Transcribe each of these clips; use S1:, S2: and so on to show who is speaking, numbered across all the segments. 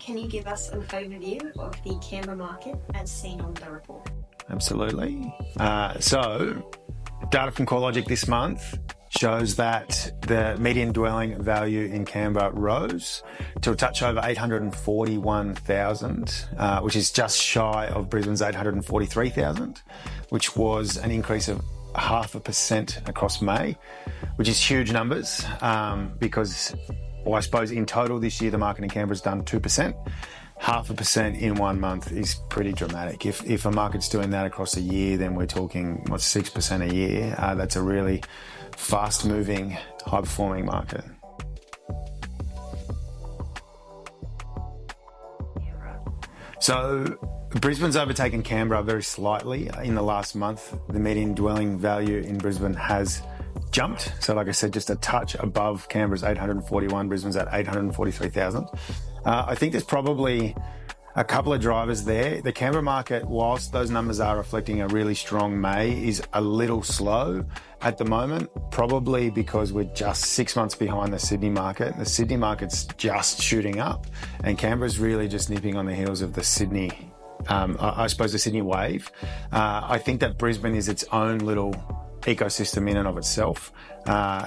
S1: can you give us an overview of the Canberra market as seen on the report?
S2: Absolutely. So data from CoreLogic this month shows that the median dwelling value in Canberra rose to a touch over 841,000, which is just shy of Brisbane's 843,000, which was an increase of 0.5% across May, which is huge numbers because, well, I suppose in total this year the market in Canberra's done 2%. 0.5% in 1 month is pretty dramatic. If a market's doing that across a year, then we're talking, 6% a year. That's a really fast-moving, high-performing market. So Brisbane's overtaken Canberra very slightly in the last month. The median dwelling value in Brisbane has jumped. So like I said, just a touch above Canberra's 841, Brisbane's at 843,000. I think there's probably a couple of drivers there. The Canberra market, whilst those numbers are reflecting a really strong May, is a little slow at the moment, probably because we're just 6 months behind the Sydney market. The Sydney market's just shooting up, and Canberra's really just nipping on the heels of the Sydney, I suppose the Sydney wave. I think that Brisbane is its own little ecosystem in and of itself.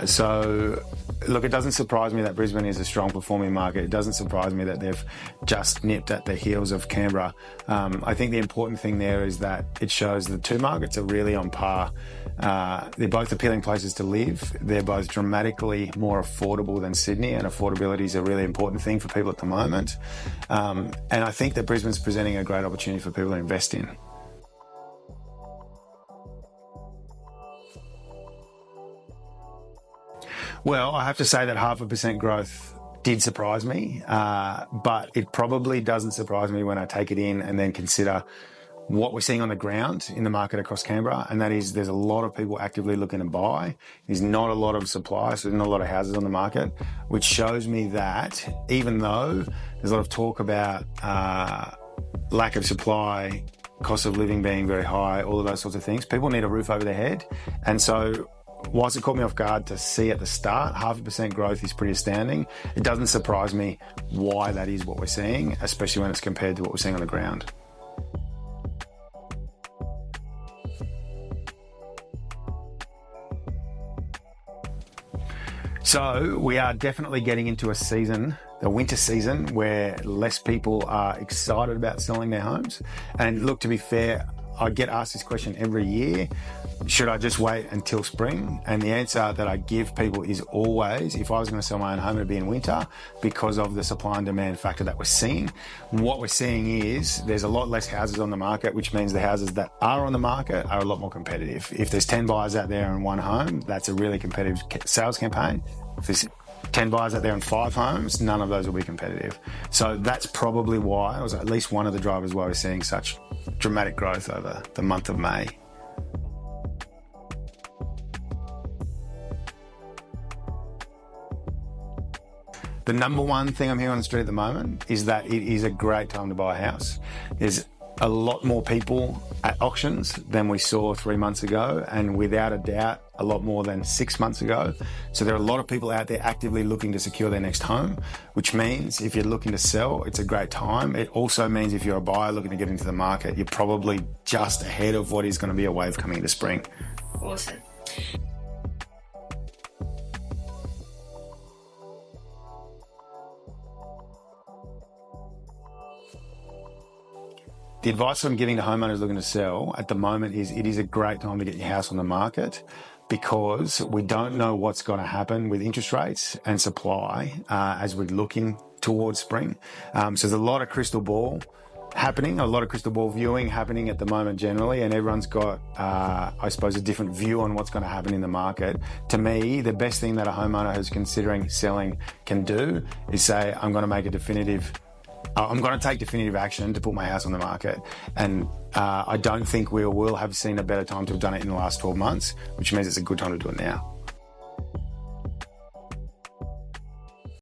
S2: So look, it doesn't surprise me that Brisbane is a strong performing market. It doesn't surprise me that they've just nipped at the heels of Canberra. I think the important thing there is that it shows the two markets are really on par. They're both appealing places to live. They're both dramatically more affordable than Sydney, and affordability is a really important thing for people at the moment. And I think that Brisbane's presenting a great opportunity for people to invest in. Well, I have to say that 0.5% growth did surprise me, but it probably doesn't surprise me when I take it in and then consider what we're seeing on the ground in the market across Canberra, and that is there's a lot of people actively looking to buy. There's not a lot of supply, so there's not a lot of houses on the market, which shows me that even though there's a lot of talk about lack of supply, cost of living being very high, all of those sorts of things, people need a roof over their head. And so whilst it caught me off guard to see at the start, 0.5% growth is pretty astounding. It doesn't surprise me why that is what we're seeing, especially when it's compared to what we're seeing on the ground. So we are definitely getting into a season, the winter season, where less people are excited about selling their homes. And look, to be fair, I get asked this question every year. Should I just wait until spring? And the answer that I give people is always, if I was going to sell my own home, it'd be in winter because of the supply and demand factor that we're seeing. What we're seeing is there's a lot less houses on the market, which means the houses that are on the market are a lot more competitive. If there's 10 buyers out there in one home, that's a really competitive sales campaign. If there's 10 buyers out there in 5 homes, none of those will be competitive. So that's probably why, it was at least one of the drivers why we're seeing such dramatic growth over the month of May. The number one thing I'm hearing on the street at the moment is that it is a great time to buy a house. There's a lot more people at auctions than we saw 3 months ago, and without a doubt, a lot more than 6 months ago. So there are a lot of people out there actively looking to secure their next home, which means if you're looking to sell, it's a great time. It also means if you're a buyer looking to get into the market, you're probably just ahead of what is going to be a wave coming into spring.
S1: Awesome.
S2: The advice I'm giving to homeowners looking to sell at the moment is it is a great time to get your house on the market because we don't know what's going to happen with interest rates and supply as we're looking towards spring. So there's a lot of crystal ball happening, a lot of crystal ball viewing happening at the moment generally, and everyone's got, I suppose, a different view on what's going to happen in the market. To me, the best thing that a homeowner who's considering selling can do is say, I'm going to take definitive action to put my house on the market. And I don't think we will have seen a better time to have done it in the last 12 months, which means it's a good time to do it now.